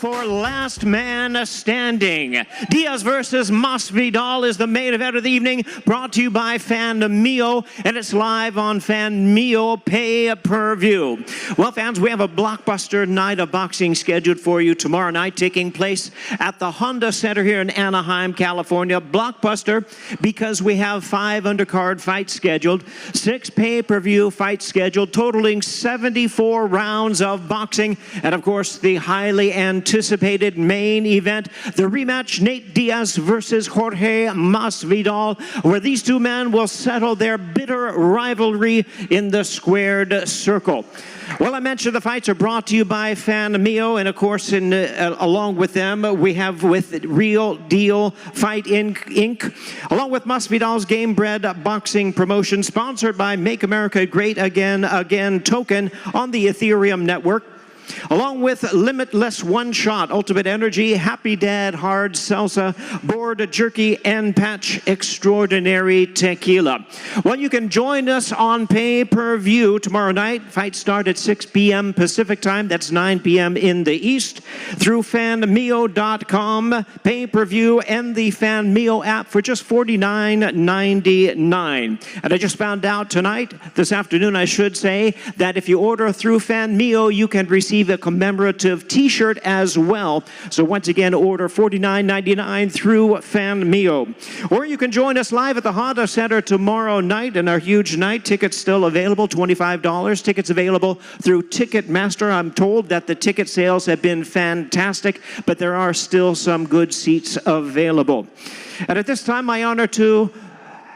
for last man standing. Diaz versus Masvidal is the main event of the evening, brought to you by Fanmio, and it's live on Fanmio pay-per-view. Well, fans, we have a blockbuster night of boxing scheduled for you tomorrow night, taking place at the Honda Center here in Anaheim, California. Blockbuster because we have 5 undercard fights scheduled, 6 pay-per-view fights scheduled, totaling 74 rounds of boxing, and of course, the highly anticipated main event, the rematch, Nate Diaz versus Jorge Masvidal, where these two men will settle their bitter rivalry in the squared circle. Well, I mentioned the fights are brought to you by Fanmio, and of course, along with them, we have with Real Deal Fight Inc., along with Masvidal's Game Bred Boxing Promotion, sponsored by Make America Great Again Token on the Ethereum Network, along with Limitless One Shot, Ultimate Energy, Happy Dad, Hard Salsa, Board Jerky, and Patch Extraordinary Tequila. Well, you can join us on pay-per-view tomorrow night. Fights start at 6 p.m. Pacific time. That's 9 p.m. in the East. Through fanmio.com, pay-per-view, and the Fanmio app for just $49.99. And I just found out tonight, this afternoon I should say, that if you order through Fanmio, you can receive a commemorative t-shirt as well. So once again, order $49.99 through Fanmio. Or you can join us live at the Honda Center tomorrow night in our huge night. Tickets still available, $25. Tickets available through Ticketmaster. I'm told that the ticket sales have been fantastic, but there are still some good seats available. And at this time, my honor to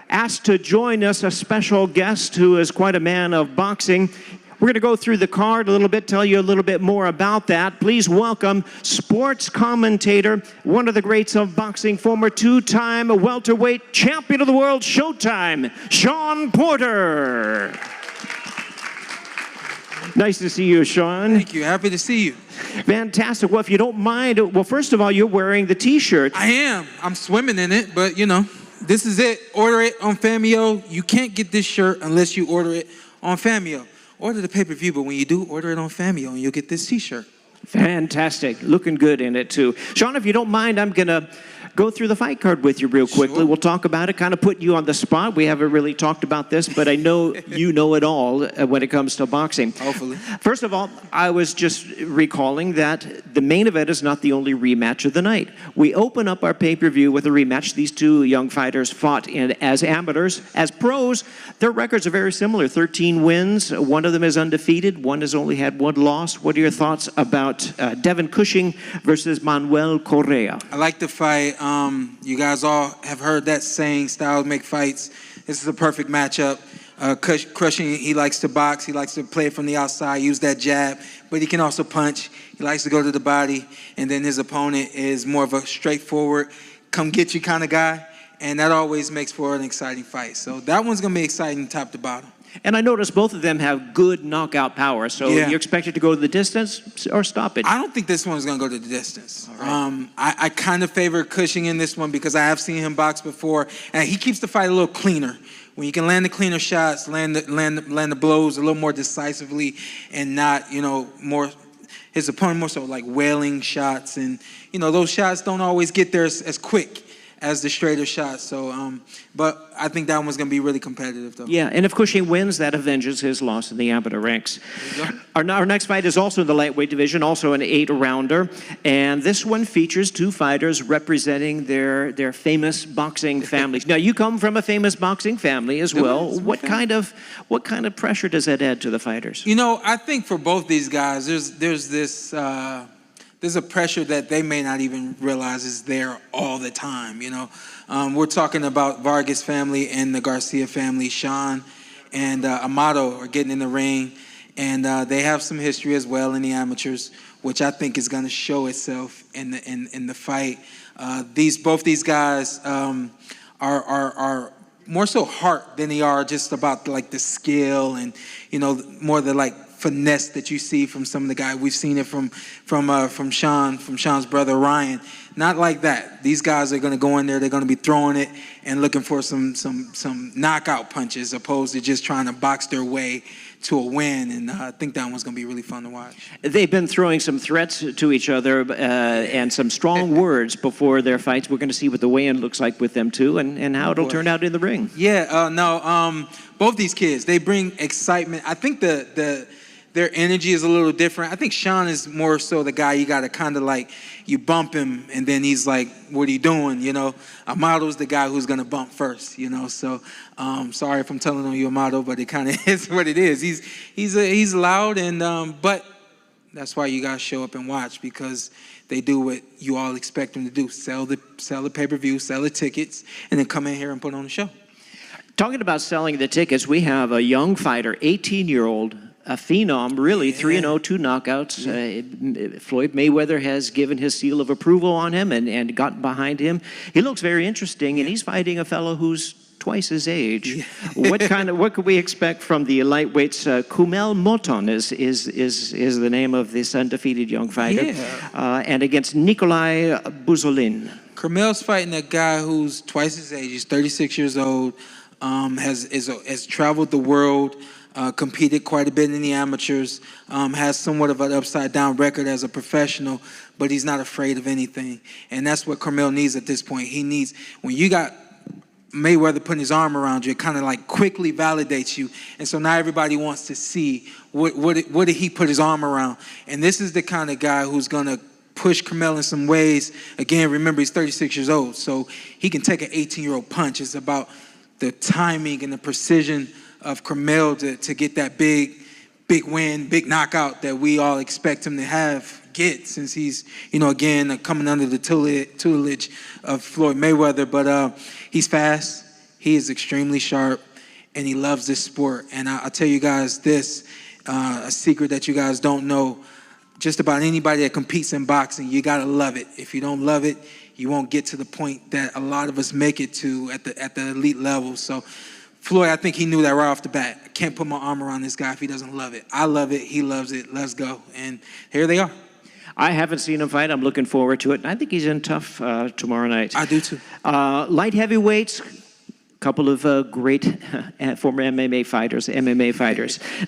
ask to join us a special guest who is quite a man of boxing. We're going to go through the card a little bit, tell you a little bit more about that. Please welcome sports commentator, one of the greats of boxing, former 2-time welterweight champion of the world, Showtime, Shawn Porter. Nice to see you, Shawn. Thank you. Happy to see you. Fantastic. Well, if you don't mind, well, first of all, you're wearing the T-shirt. I am. I'm swimming in it, but, you know, this is it. Order it on Fanmio. You can't get this shirt unless you order it on Fanmio. Order the pay-per-view, but when you do, order it on Fanmio, and you'll get this T-shirt. Fantastic. Looking good in it, too. Shawn, if you don't mind, I'm going to go through the fight card with you real quickly. Sure. We'll talk about it, kind of put you on the spot. We haven't really talked about this, but I know you know it all when it comes to boxing. Hopefully. First of all, I was just recalling that the main event is not the only rematch of the night. We open up our pay-per-view with a rematch. These two young fighters fought as amateurs. As pros, their records are very similar. 13 wins. One of them is undefeated. One has only had 1 loss. What are your thoughts about Devin Cushing versus Manuel Correa? I like the fight. You guys all have heard that saying, styles make fights. This is a perfect matchup. Cushing, he likes to box. He likes to play from the outside, use that jab, but he can also punch. He likes to go to the body, and then his opponent is more of a straightforward, come-get-you kind of guy, and that always makes for an exciting fight. So that one's going to be exciting top to bottom. And I noticed both of them have good knockout power. So Yeah. you expect it to go to the distance or stop it? I don't think this one's going to go to the distance. Right. I kind of favor Cushing in this one because I have seen him box before, and he keeps the fight a little cleaner. When you can land the cleaner shots, land the blows a little more decisively, and not, you know, more his opponent more so like wailing shots, and you know those shots don't always get there as quick as the straighter shots. So, but I think that one's going to be really competitive, though. Yeah, and if Cushing wins, that avenges his loss in the amateur ranks. Our next fight is also in the lightweight division, also an 8-rounder, and this one features 2 fighters representing their famous boxing families. Now, you come from a famous boxing family as well. What kind of pressure does that add to the fighters? You know, I think for both these guys, there's this. There's a pressure that they may not even realize is there all the time, you know. We're talking about Vargas family and the Garcia family. Shawn and Amato are getting in the ring, and they have some history as well in the amateurs, which I think is going to show itself in the fight. Both these guys are more so heart than they are just about like the skill and, you know, more the like finesse that you see from some of the guys. We've seen it from Shawn's brother Ryan. Not like that. These guys are going to go in there. They're going to be throwing it and looking for some knockout punches, opposed to just trying to box their way to a win, and I think that one's going to be really fun to watch. They've been throwing some threats to each other and some strong words before their fights. We're going to see what the weigh-in looks like with them, too, and how it'll turn out in the ring. Yeah, both these kids, they bring excitement. I think their energy is a little different. I think Shawn is more so the guy you got to kind of like, you bump him, and then he's like, what are you doing, you know? Amato's the guy who's going to bump first, you know? So, sorry if I'm telling on you, Amato, but it kind of is what it is. He's loud, and but that's why you got to show up and watch, because they do what you all expect them to do. Sell the pay-per-view, sell the tickets, and then come in here and put on the show. Talking about selling the tickets, we have a young fighter, 18-year-old, a phenom, really, 3-0, 2 knockouts. Floyd Mayweather has given his seal of approval on him and gotten behind him. He looks very interesting, and he's fighting a fellow who's twice his age. What could we expect from the lightweights? Kumel Moton is the name of this undefeated young fighter, and against Nikolai Buzolin. Kumel's fighting a guy who's twice his age. He's 36 years old. Has traveled the world. Competed quite a bit in the amateurs, has somewhat of an upside-down record as a professional, but he's not afraid of anything. And that's what Kumel needs at this point. He needs, when you got Mayweather putting his arm around you, it kind of like quickly validates you. And so now everybody wants to see what did he put his arm around. And this is the kind of guy who's going to push Kumel in some ways. Again, remember, he's 36 years old, so he can take an 18-year-old punch. It's about the timing and the precision of Kumel to get that big win, big knockout that we all expect him to get, since he's, again, coming under the tutelage of Floyd Mayweather. But he's fast, he is extremely sharp, and he loves this sport. And I'll tell you guys this, a secret that you guys don't know. Just about anybody that competes in boxing, you gotta love it. If you don't love it, you won't get to the point that a lot of us make it to at the elite level. So Floyd, I think he knew that right off the bat. I can't put my arm around this guy if he doesn't love it. I love it. He loves it. Let's go. And here they are. I haven't seen him fight. I'm looking forward to it. I think he's in tough tomorrow night. I do too. Light heavyweights, a couple of great former MMA fighters.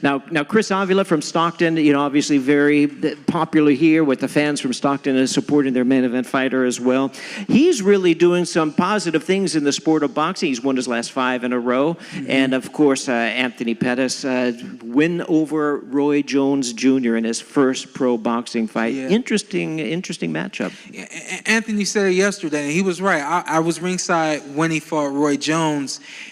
Now, Chris Avila from Stockton, obviously very popular here with the fans from Stockton and supporting their main event fighter as well. He's really doing some positive things in the sport of boxing. He's won his last 5 in a row. And, of course, Anthony Pettis, win over Roy Jones Jr. in his first pro boxing fight. Yeah. Interesting matchup. Anthony said it yesterday, and he was right. I was ringside when he fought Roy Jones.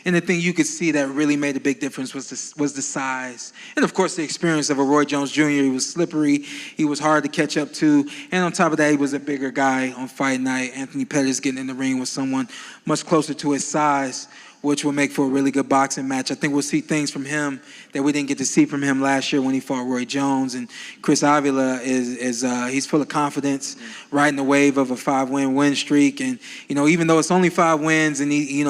And the thing you could see that really made a big difference was the size. And, of course, the experience of a Roy Jones Jr. He was slippery. He was hard to catch up to. And on top of that, he was a bigger guy on fight night. Anthony Pettis getting in the ring with someone much closer to his size, which will make for a really good boxing match. I think we'll see things from him that we didn't get to see from him last year when he fought Roy Jones. And Chris Avila he's full of confidence, riding the wave of a 5-win streak. And even though it's only 5 wins and he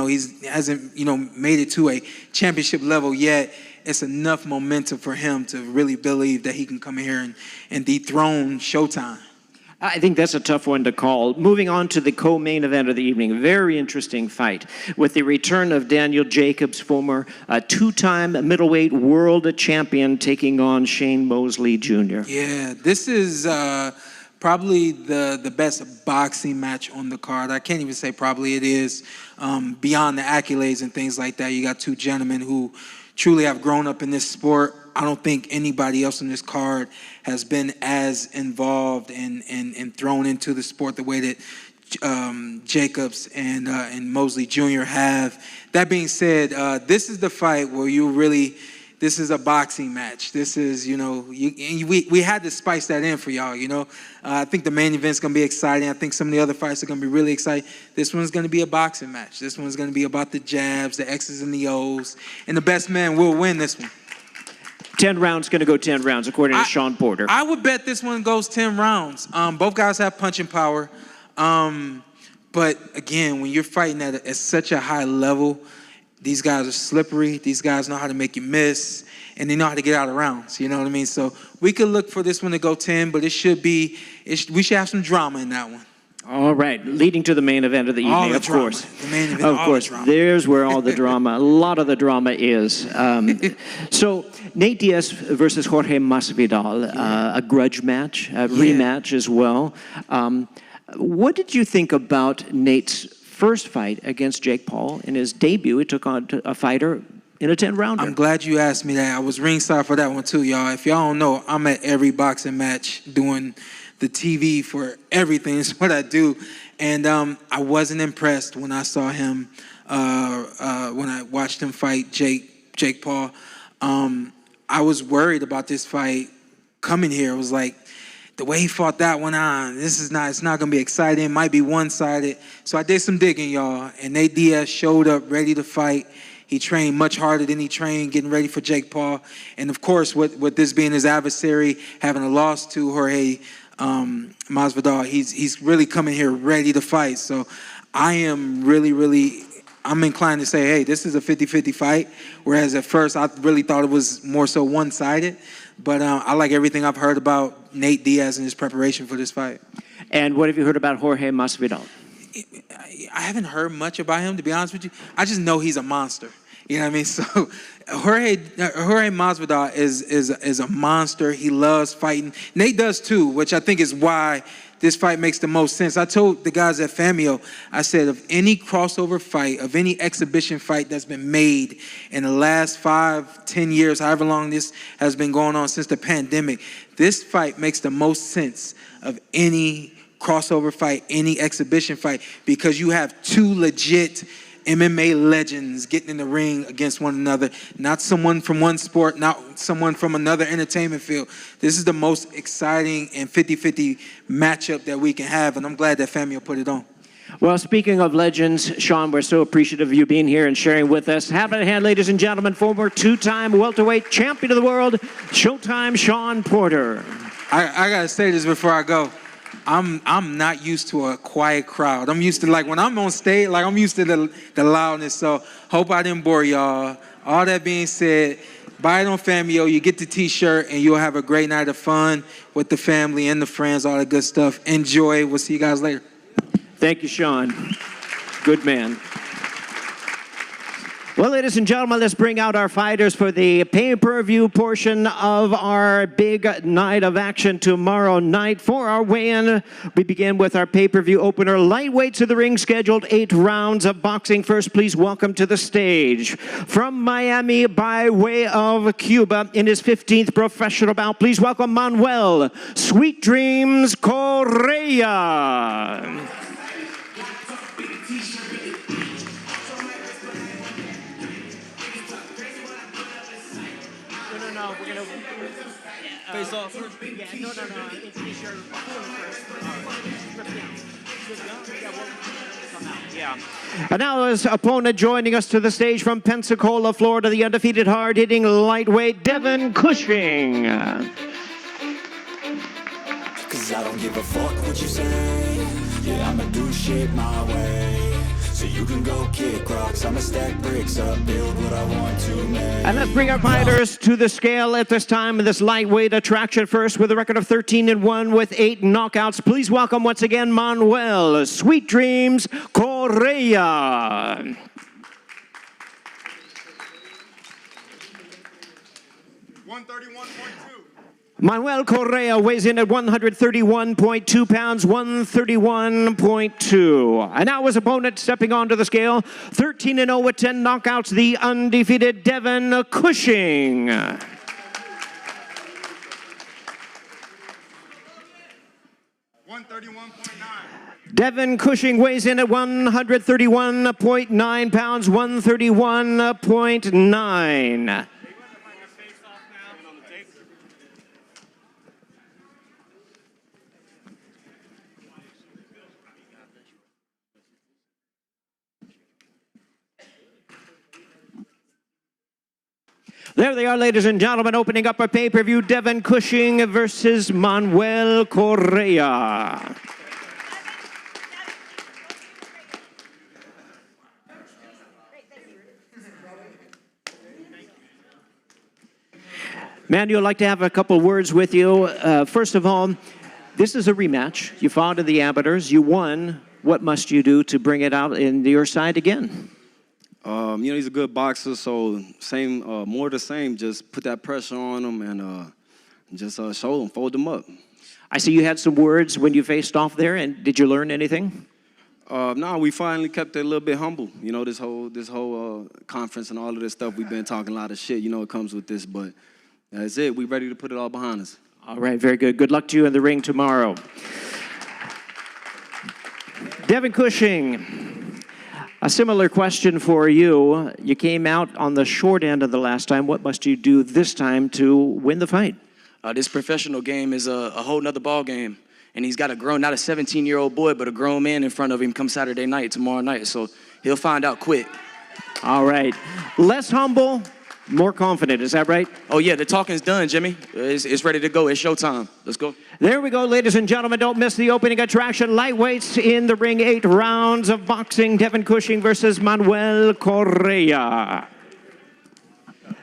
hasn't made it to a championship level yet, it's enough momentum for him to really believe that he can come here and dethrone Showtime. I think that's a tough one to call. Moving on to the co-main event of the evening, very interesting fight with the return of Daniel Jacobs, former 2-time middleweight world champion, taking on Shane Mosley Jr. Yeah, this is probably the best boxing match on the card. I can't even say probably, it is. Beyond the accolades and things like that, you got 2 gentlemen who truly have grown up in this sport. I don't think anybody else on this card has been as involved and thrown into the sport the way that Jacobs and Mosley Jr. have. That being said, this is the fight where this is a boxing match. This is, we had to spice that in for y'all, I think the main event's going to be exciting. I think some of the other fights are going to be really exciting. This one's going to be a boxing match. This one's going to be about the jabs, the X's and the O's, and the best man will win this one. 10 rounds, going to go 10 rounds, according to Shawn Porter. I would bet this one goes 10 rounds. Both guys have punching power. But, again, when you're fighting at such a high level, these guys are slippery. These guys know how to make you miss, and they know how to get out of rounds. You know what I mean? So we could look for this one to go 10, but we should have some drama in that one. All right, leading to the main event of the evening, of course. The main event, of course, there's where all the drama, a lot of the drama is. So, Nate Diaz versus Jorge Masvidal, a grudge match, a rematch as well. What did you think about Nate's first fight against Jake Paul in his debut? He took on a fighter in a 10-rounder. I'm glad you asked me that. I was ringside for that one too, y'all. If y'all don't know, I'm at every boxing match doing the TV for everything. It's what I do. And I wasn't impressed when I saw him, when I watched him fight Jake Paul. I was worried about this fight coming here. It was like, the way he fought that one on, it's not going to be exciting. It might be one-sided. So I did some digging, y'all. And Nate Diaz showed up ready to fight. He trained much harder than he trained, getting ready for Jake Paul. And of course, with this being his adversary, having a loss to Jorge Masvidal, he's really coming here ready to fight. So I am I'm inclined to say, hey, this is a 50-50 fight. Whereas at first I really thought it was more so one-sided. But I like everything I've heard about Nate Diaz and his preparation for this fight. And what have you heard about Jorge Masvidal? I haven't heard much about him, to be honest with you. I just know he's a monster. You know what I mean? So Jorge Masvidal is a monster. He loves fighting. Nate does too, which I think is why this fight makes the most sense. I told the guys at Fanmio, I said, of any crossover fight, of any exhibition fight that's been made in the last 5-10 years, however long this has been going on since the pandemic, this fight makes the most sense of any crossover fight, any exhibition fight, because you have two legit MMA legends getting in the ring against one another, not someone from one sport, not someone from another entertainment field. This is the most exciting and 50-50 matchup that we can have, and I'm glad that Fanmio put it on. Well, speaking of legends, Shawn, we're so appreciative of you being here and sharing with us. Have it in hand, ladies and gentlemen, former two-time welterweight champion of the world, Showtime Shawn Porter. I gotta say this before I go. I'm not used to a quiet crowd. I'm used to, like, when I'm on stage, like, I'm used to the loudness. So hope I didn't bore y'all. All that being said, buy it on Fanmio. You get the T-shirt, and you'll have a great night of fun with the family and the friends, all that good stuff. Enjoy. We'll see you guys later. Thank you, Shawn. Good man. Well, ladies and gentlemen, let's bring out our fighters for the pay-per-view portion of our big night of action tomorrow night. For our weigh-in, we begin with our pay-per-view opener. Lightweight to the ring, scheduled 8 rounds of boxing. First, please welcome to the stage, from Miami by way of Cuba, in his 15th professional bout, please welcome Manuel Sweet Dreams Correa. Face off. And now his opponent joining us to the stage from Pensacola, Florida, the undefeated hard-hitting lightweight, Devin Cushing. Cause I don't give a fuck what you say. Yeah, I'ma do shit my way. So you can go kick rocks, I'ma stack bricks up, build what I want to make. And let's bring our fighters to the scale at this time in this lightweight attraction. First, with a record of 13-1 with 8 knockouts, please welcome once again Manuel Sweet Dreams Correa. Manuel Correa weighs in at 131.2 pounds, 131.2. And now his opponent stepping onto the scale, 13-0 with 10 knockouts, the undefeated Devin Cushing. 131.9. Devin Cushing weighs in at 131.9 pounds, 131.9. There they are, ladies and gentlemen, opening up our pay-per-view, Devin Cushing versus Manuel Correa. Manuel, I'd like to have a couple words with you. First of all, This is a rematch. You fought in the amateurs. You won. What must you do to bring it out in your side again? He's a good boxer, so more the same. Just put that pressure on him and just show him, fold him up. I see you had some words when you faced off there, and did you learn anything? No, we finally kept it a little bit humble. This whole conference and all of this stuff, we've been talking a lot of shit. It comes with this, but that's it. We're ready to put it all behind us. All right, very good. Good luck to you in the ring tomorrow. Devin Cushing, a similar question for you. You came out on the short end of the last time. What must you do this time to win the fight? This professional game is a whole nother ball game. And he's got not a 17-year-old boy, but a grown man in front of him come Saturday night, tomorrow night. So he'll find out quick. All right. Less humble, more confident. Is that right? Oh, yeah, the talking's done, Jimmy. It's ready to go. It's showtime. Let's go. There we go, ladies and gentlemen. Don't miss the opening attraction. Lightweights in the ring, 8 rounds of boxing. Devin Cushing versus Manuel Correa.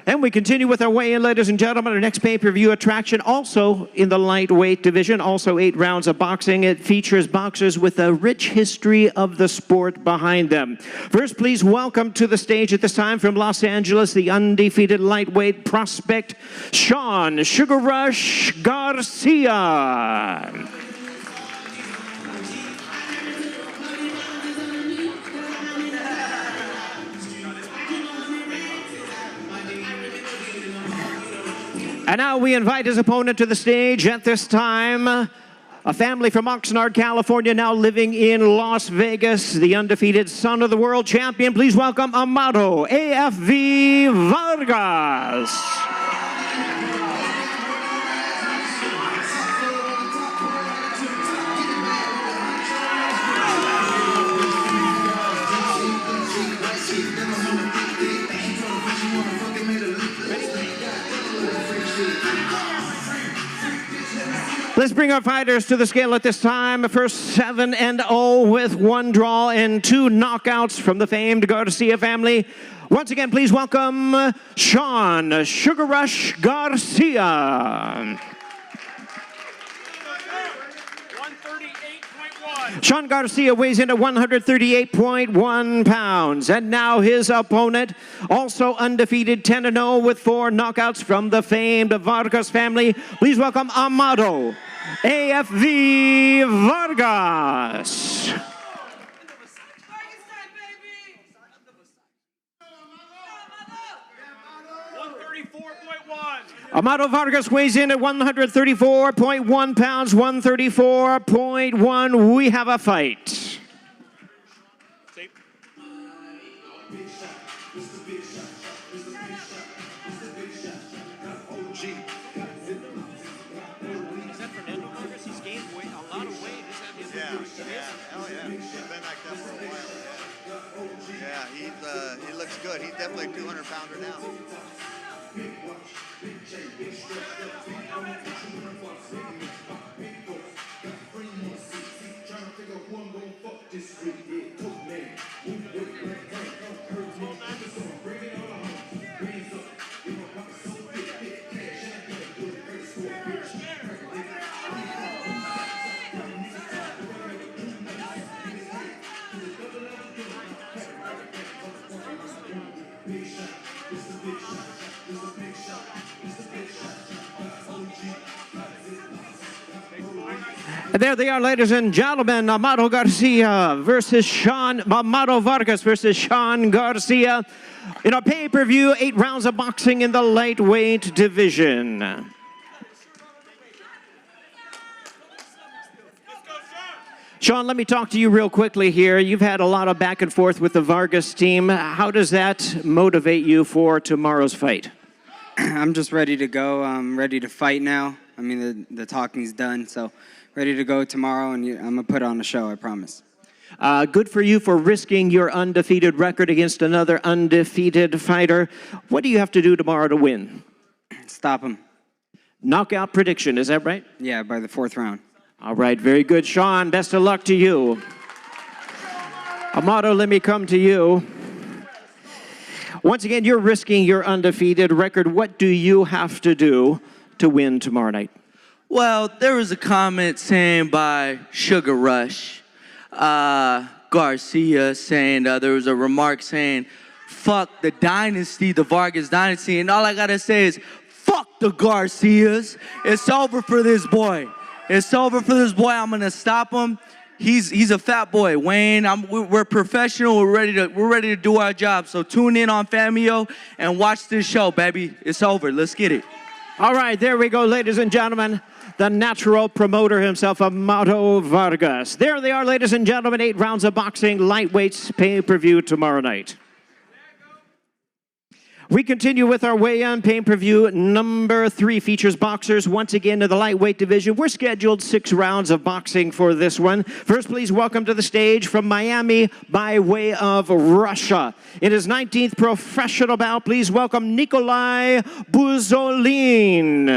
And we continue with our weigh-in, ladies and gentlemen. Our next pay-per-view attraction, also in the lightweight division, also 8 rounds of boxing. It features boxers with a rich history of the sport behind them. First, please welcome to the stage at this time from Los Angeles, the undefeated lightweight prospect, Shawn Sugar Rush Garcia. And now we invite his opponent to the stage at this time. A family from Oxnard, California, now living in Las Vegas. The undefeated son of the world champion. Please welcome Amado AFV Vargas. Let's bring our fighters to the scale at this time. First 7-0 with 1 draw and 2 knockouts from the famed Garcia family. Once again, please welcome Shawn Sugar Rush Garcia. 138.1. Shawn Garcia weighs in at 138.1 pounds. And now his opponent, also undefeated, 10-0 with 4 knockouts from the famed Vargas family. Please welcome Amado AFV Vargas. Amado Vargas weighs in at 134.1 pounds, 134.1. We have a fight. He looks good. He's definitely a 200-pounder now. And there they are, ladies and gentlemen. Amado Garcia versus Amado Vargas versus Shawn Garcia in a pay-per-view, 8 rounds of boxing in the lightweight division. Shawn, let me talk to you real quickly here. You've had a lot of back and forth with the Vargas team. How does that motivate you for tomorrow's fight? I'm just ready to go. I'm ready to fight now. I mean, the talking's done, so ready to go tomorrow, and I'm going to put on a show, I promise. Good for you for risking your undefeated record against another undefeated fighter. What do you have to do tomorrow to win? Stop him. Knockout prediction, is that right? Yeah, by the 4th round. All right, very good, Shawn. Best of luck to you. Amado, let me come to you. Once again, you're risking your undefeated record. What do you have to do to win tomorrow night? Well, there was a comment saying by Sugar Rush, Garcia, saying there was a remark saying, fuck the dynasty, the Vargas dynasty, and all I gotta say is, fuck the Garcias. It's over for this boy. It's over for this boy. I'm gonna stop him. He's a fat boy. Wayne, we're professional. We're ready to do our job. So tune in on Fanmio and watch this show, baby. It's over. Let's get it. All right, there we go, ladies and gentlemen. The natural promoter himself, Amado Vargas. There they are, ladies and gentlemen. 8 rounds of boxing, lightweights, pay-per-view tomorrow night. We continue with our weigh-in pay-per-view. Number 3 features boxers once again in the lightweight division. We're scheduled 6 rounds of boxing for this one. First, please welcome to the stage from Miami by way of Russia. In his 19th professional bout, please welcome Nikolai Buzolin.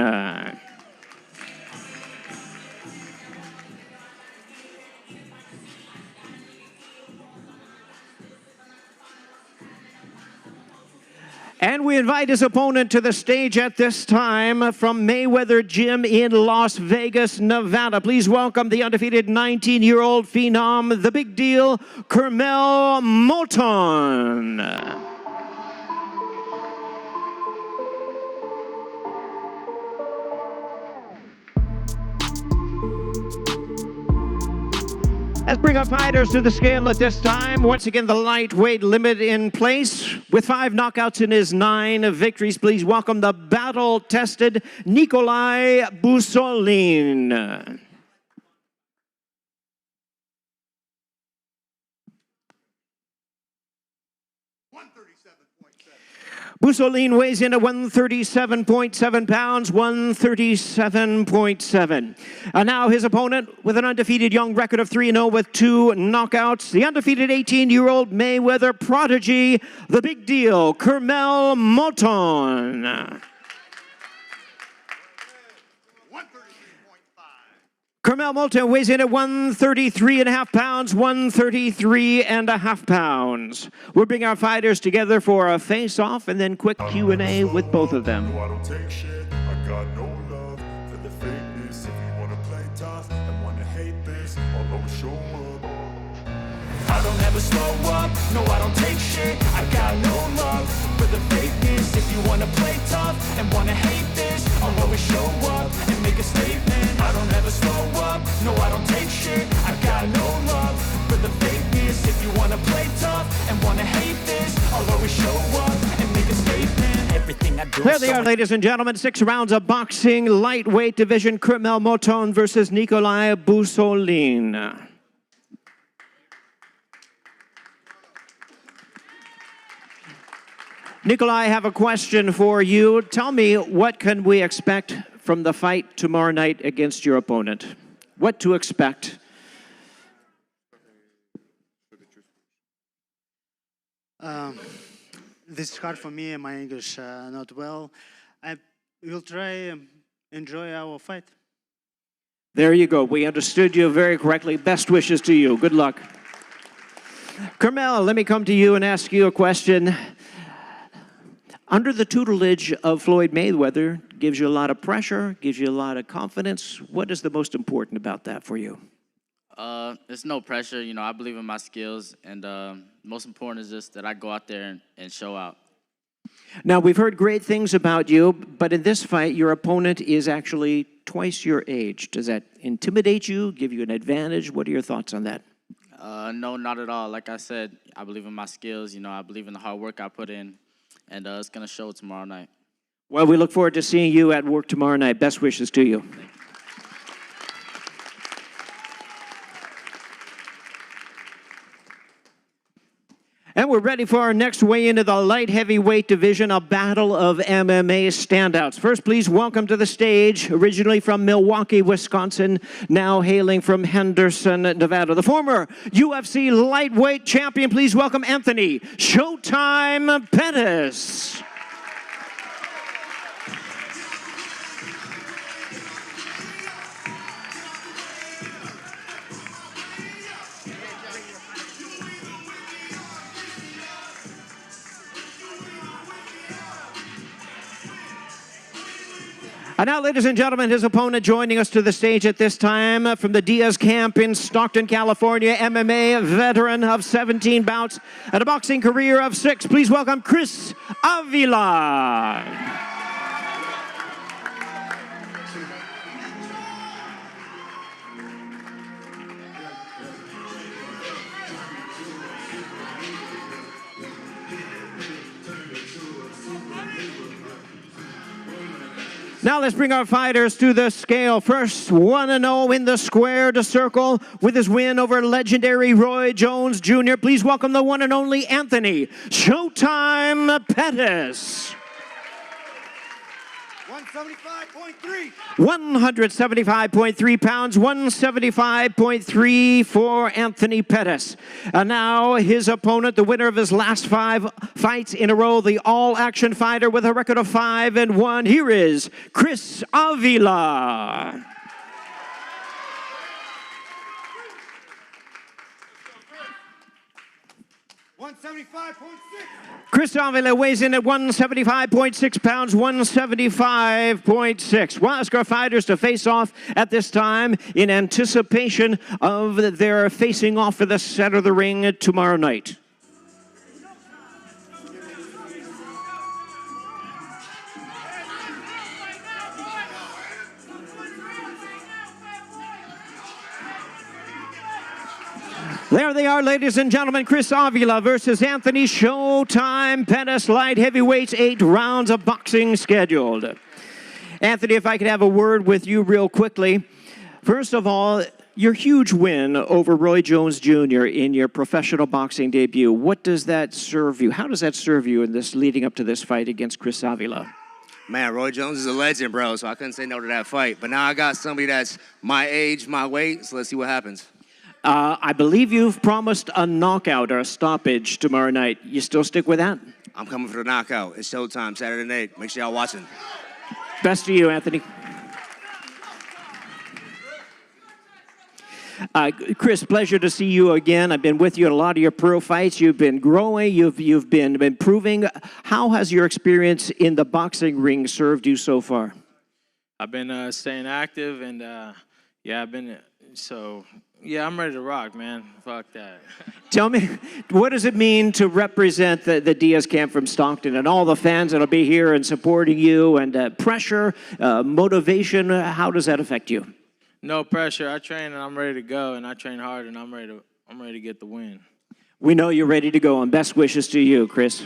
And we invite his opponent to the stage at this time from Mayweather Gym in Las Vegas, Nevada. Please welcome the undefeated 19-year-old phenom, the big deal, Kermel Moton. Let's bring our fighters to the scale at this time. Once again, the lightweight limit in place. With 5 knockouts in his 9 victories, please welcome the battle-tested Nikolai Buzolin. Buzolin weighs in at 137.7 pounds, 137.7. And now his opponent with an undefeated young record of 3-0 with 2 knockouts, the undefeated 18-year-old Mayweather prodigy, the big deal, Kermel Moton. Kermel Moton weighs in at 133.5 pounds, 133.5 pounds. We'll bring our fighters together for a face-off and then quick Q&A with both of them. I don't take shit, I got no love for the fakeness. If you wanna play tough and wanna hate this, I'll always show up. I don't ever slow up, no I don't take shit. I got no love for the fakeness. If you wanna play tough and wanna hate this, I'll always show up and make a statement. I don't ever slow up, no I don't take shit. I got no love for the fakeness. If you wanna play tough and wanna hate this, I'll always show up and make a statement. Everything I do. There they are, ladies and gentlemen. 6 rounds of boxing, lightweight division. Kermel Moton versus Nikolai Buzolin. Nikolai, I have a question for you. Tell me, what can we expect from the fight tomorrow night against your opponent? What to expect? This is hard for me and my English not well. I will try enjoy our fight. There you go. We understood you very correctly. Best wishes to you. Good luck. Kermel, let me come to you and ask you a question. Under the tutelage of Floyd Mayweather, gives you a lot of pressure, gives you a lot of confidence. What is the most important about that for you? It's no pressure. You know, I believe in my skills, and most important is just that I go out there and show out. Now, we've heard great things about you, but in this fight, your opponent is actually twice your age. Does that intimidate you, give you an advantage? What are your thoughts on that? No, not at all. Like I said, I believe in my skills. You know, I believe in the hard work I put in, and it's going to show tomorrow night. Well, we look forward to seeing you at work tomorrow night. Best wishes to you. And we're ready for our next weigh into the light heavyweight division, a battle of MMA standouts. First, please welcome to the stage, originally from Milwaukee, Wisconsin, now hailing from Henderson, Nevada, the former UFC lightweight champion. Please welcome Anthony Showtime Pettis. And now, ladies and gentlemen, his opponent joining us to the stage at this time from the Diaz camp in Stockton, California, MMA veteran of 17 bouts and a boxing career of 6. Please welcome Chris Avila. Now let's bring our fighters to the scale. First, 1-0 in the square to circle with his win over legendary Roy Jones Jr. Please welcome the one and only Anthony Showtime Pettis. 175.3. 175.3 pounds, 175.3 for Anthony Pettis. And now his opponent, the winner of his last 5 fights in a row, the all-action fighter with a record of 5-1. Here is Chris Avila. Chris Avila weighs in at 175.6 pounds, 175.6. We'll ask our fighters to face off at this time in anticipation of their facing off for the center of the ring tomorrow night. There they are, ladies and gentlemen. Chris Avila versus Anthony Showtime Pettis. Light heavyweights, 8 rounds of boxing scheduled. Anthony, if I could have a word with you real quickly. First of all, your huge win over Roy Jones Jr. in your professional boxing debut. What does that serve you? How does that serve you in this leading up to this fight against Chris Avila? Man, Roy Jones is a legend, bro, so I couldn't say no to that fight. But now I got somebody that's my age, my weight, so let's see what happens. I believe you've promised a knockout or a stoppage tomorrow night. You still stick with that? I'm coming for the knockout. It's showtime, Saturday night. Make sure y'all watching. Best to you, Anthony. Chris, pleasure to see you again. I've been with you in a lot of your pro fights. You've been growing. You've been improving. How has your experience in the boxing ring served you so far? I've been staying active, and yeah, I'm ready to rock, man. Fuck that. Tell me, what does it mean to represent the Diaz camp from Stockton and all the fans that'll be here and supporting you, and pressure, motivation? How does that affect you? No pressure. I train and I'm ready to go, and I train hard and I'm ready to get the win. We know you're ready to go, and best wishes to you, Chris.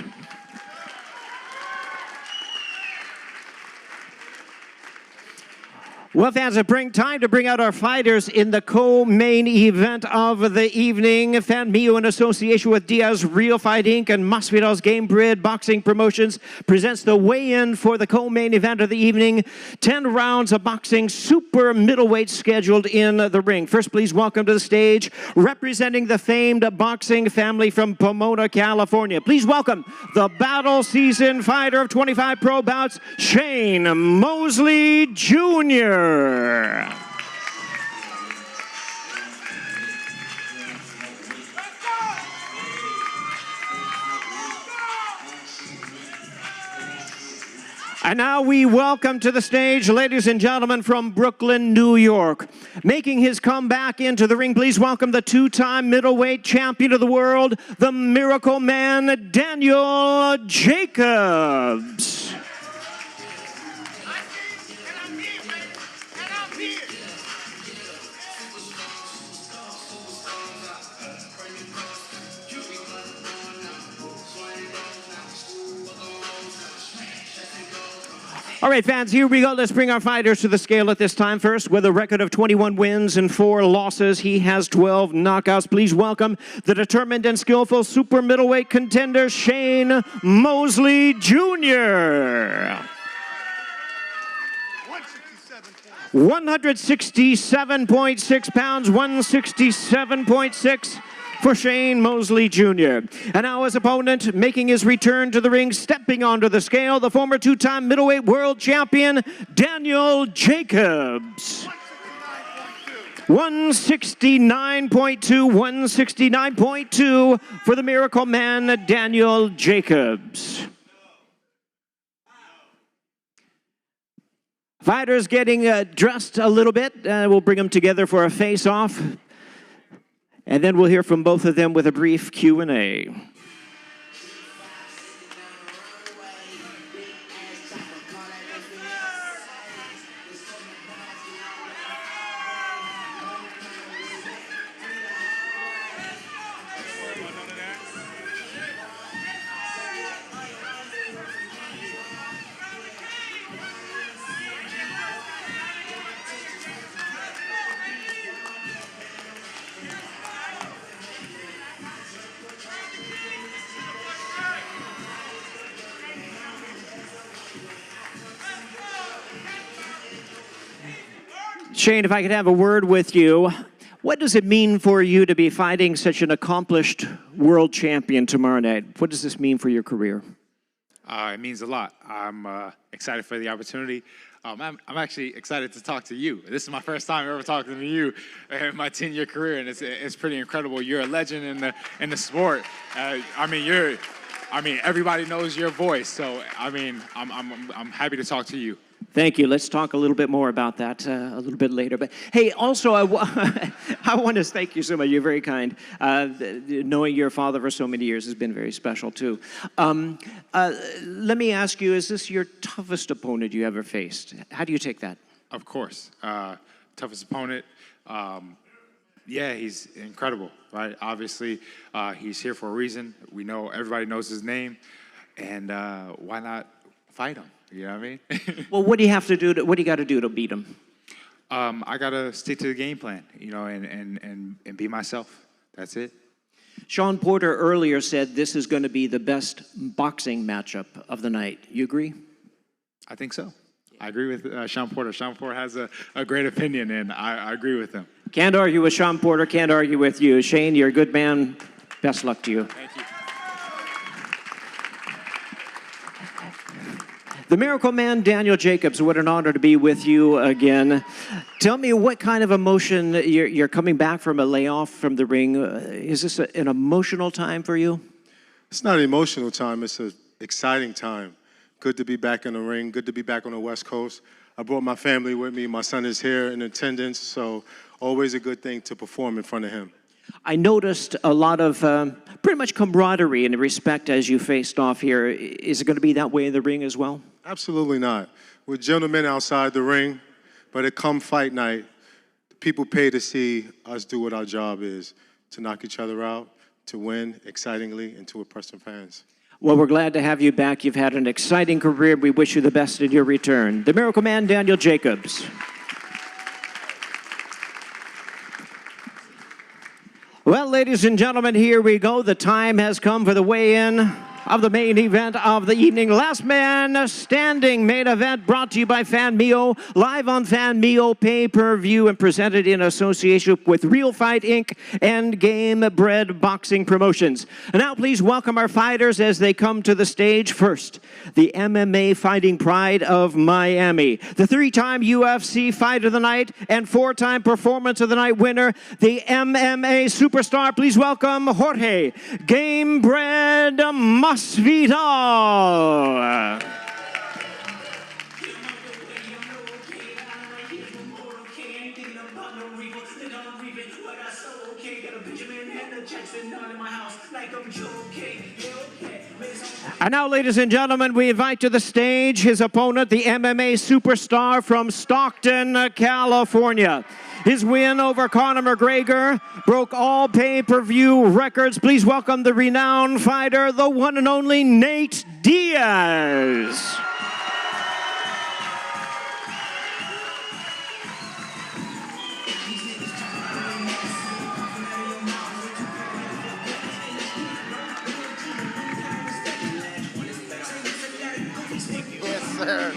Well, fans, it's time to bring out our fighters in the co-main event of the evening. Fanmio, in association with Diaz, Real Fight Inc. and Masvidal's Game Grid Boxing Promotions, presents the weigh-in for the co-main event of the evening. 10 rounds of boxing super middleweight scheduled in the ring. First, please welcome to the stage, representing the famed boxing family from Pomona, California. Please welcome the battle season fighter of 25 pro bouts, Shawn Mosley Jr. And now we welcome to the stage, ladies and gentlemen, from Brooklyn, New York. Making his comeback into the ring, please welcome the 2-time middleweight champion of the world, the Miracle Man, Daniel Jacobs. All right, fans, here we go. Let's bring our fighters to the scale at this time. First, with a record of 21 wins and 4 losses, he has 12 knockouts. Please welcome the determined and skillful super middleweight contender, Shawn Mosley Jr. 167.6 pounds, 167.6 for Shawn Mosley Jr. And now his opponent, making his return to the ring, stepping onto the scale, the former 2-time middleweight world champion, Daniel Jacobs. 169.2, 169.2 for the Miracle Man, Daniel Jacobs. Fighters getting dressed a little bit. We'll bring them together for a face-off. And then we'll hear from both of them with a brief Q&A. Shane, if I could have a word with you, what does it mean for you to be fighting such an accomplished world champion tomorrow night? What does this mean for your career? It means a lot. I'm excited for the opportunity. I'm actually excited to talk to you. This is my first time ever talking to you in my 10-year career, and it's pretty incredible. You're a legend in the sport. Everybody knows your voice. So I'm happy to talk to you. Thank you. Let's talk a little bit more about that a little bit later. But hey, also, I want to thank you so much. You're very kind. Knowing your father for so many years has been very special, too. Let me ask you, is this your toughest opponent you ever faced? How do you take that? Of course. Toughest opponent. Yeah, he's incredible, right? Obviously, he's here for a reason. We know, everybody knows his name. And why not fight him? You know what I mean? Well, what do you have to do? What do you got to do to beat him? I got to stick to the game plan, and be myself. That's it. Shawn Porter earlier said this is going to be the best boxing matchup of the night. You agree? I think so. I agree with Shawn Porter. Shawn Porter has a great opinion, and I agree with him. Can't argue with Shawn Porter. Can't argue with you. Shane, you're a good man. Best luck to you. Thank you. The Miracle Man, Daniel Jacobs, what an honor to be with you again. Tell me what kind of emotion, you're coming back from a layoff from the ring. Is this an emotional time for you? It's not an emotional time, it's an exciting time. Good to be back in the ring, good to be back on the West Coast. I brought my family with me, my son is here in attendance, so always a good thing to perform in front of him. I noticed a lot of pretty much camaraderie and respect as you faced off here. Is it going to be that way in the ring as well? Absolutely not. We're gentlemen outside the ring, but at come fight night, people pay to see us do what our job is, to knock each other out, to win excitingly, and to impress the fans. Well, we're glad to have you back. You've had an exciting career. We wish you the best in your return. The Miracle Man, Daniel Jacobs. Well, ladies and gentlemen, here we go. The time has come for the weigh-in of the main event of the evening. Last man standing main event brought to you by Fanmio, live on Fanmio pay-per-view and presented in association with Real Fight Inc. and Game Bred Boxing Promotions. And now please welcome our fighters as they come to the stage. First, the MMA Fighting Pride of Miami, the three-time UFC Fight of the Night and four-time Performance of the Night winner, the MMA Superstar. Please welcome Jorge Game Bred Masvidal. And now, ladies and gentlemen, we invite to the stage his opponent, the MMA Superstar from Stockton, California. His win over Conor McGregor broke all pay-per-view records. Please welcome the renowned fighter, the one and only Nate Diaz. Yes, sir.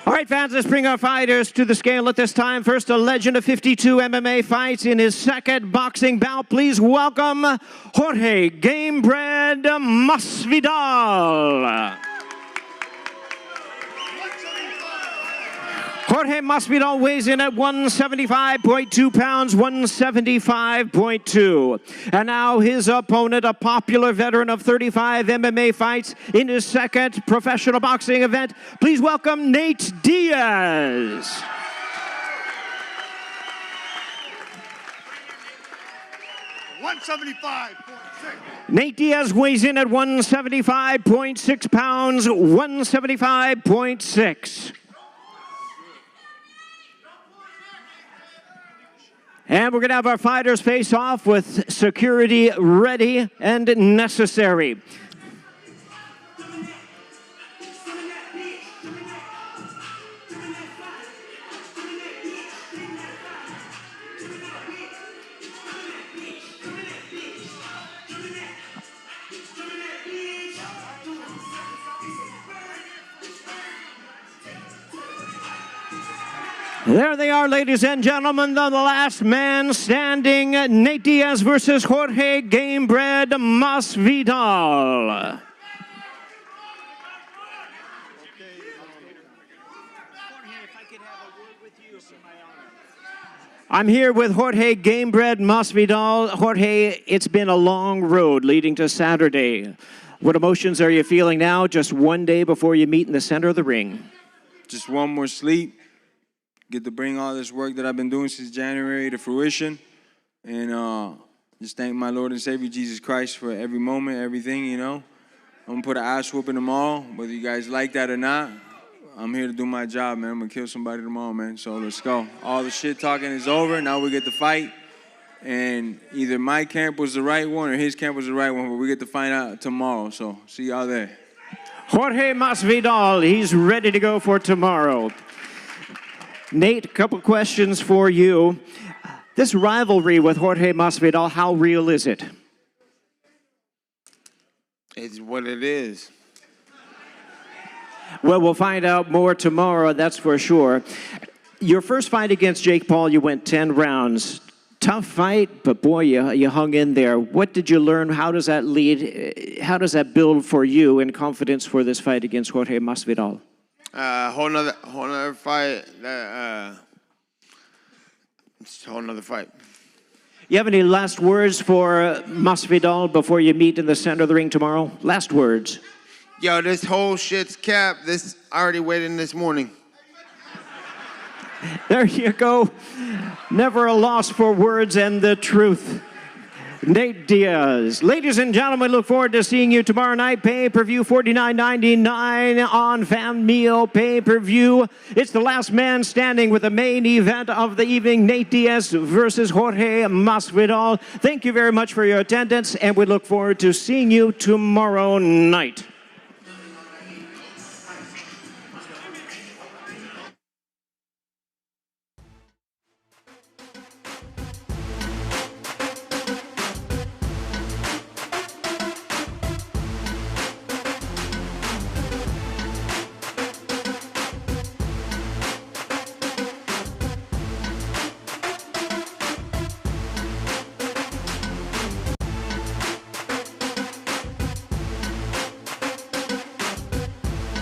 All right, fans, let's bring our fighters to the scale at this time. First, a legend of 52 MMA fights in his second boxing bout. Please welcome Jorge Game Bred Masvidal. Jorge Masvidal weighs in at 175.2 pounds, 175.2. And now his opponent, a popular veteran of 35 MMA fights in his second professional boxing event. Please welcome Nate Diaz. Nate Diaz weighs in at 175.6 pounds, 175.6. And we're going to have our fighters face off with security ready and necessary. There they are, ladies and gentlemen, the last man standing, Nate Diaz versus Jorge Gamebred Masvidal. I'm here with Jorge Gamebred Masvidal. Jorge, it's been a long road leading to Saturday. What emotions are you feeling now, just one day before you meet in the center of the ring? Just one more sleep. Get to bring all this work that I've been doing since January to fruition. And just thank my Lord and Savior, Jesus Christ, for every moment, everything, you know. I'm going to put an ass whooping tomorrow, whether you guys like that or not. I'm here to do my job, man. I'm going to kill somebody tomorrow, man. So let's go. All the shit talking is over. Now we get to fight. And either my camp was the right one or his camp was the right one, but we get to find out tomorrow. So see y'all there. Jorge Masvidal, he's ready to go for tomorrow. Nate, a couple questions for you. This rivalry with Jorge Masvidal, how real is it? It's what it is. Well, we'll find out more tomorrow, that's for sure. Your first fight against Jake Paul, you went 10 rounds. Tough fight, but boy, you hung in there. What did you learn? How does that lead? How does that build for you in confidence for this fight against Jorge Masvidal? Whole nother fight. Whole nother fight. You have any last words for Masvidal before you meet in the center of the ring tomorrow? Last words. Yo, this whole shit's capped. I already waited this morning. There you go. Never a loss for words and the truth. Nate Diaz. Ladies and gentlemen, look forward to seeing you tomorrow night. Pay-per-view $49.99 on Fanmio pay-per-view. It's the last man standing with the main event of the evening, Nate Diaz versus Jorge Masvidal. Thank you very much for your attendance, and we look forward to seeing you tomorrow night.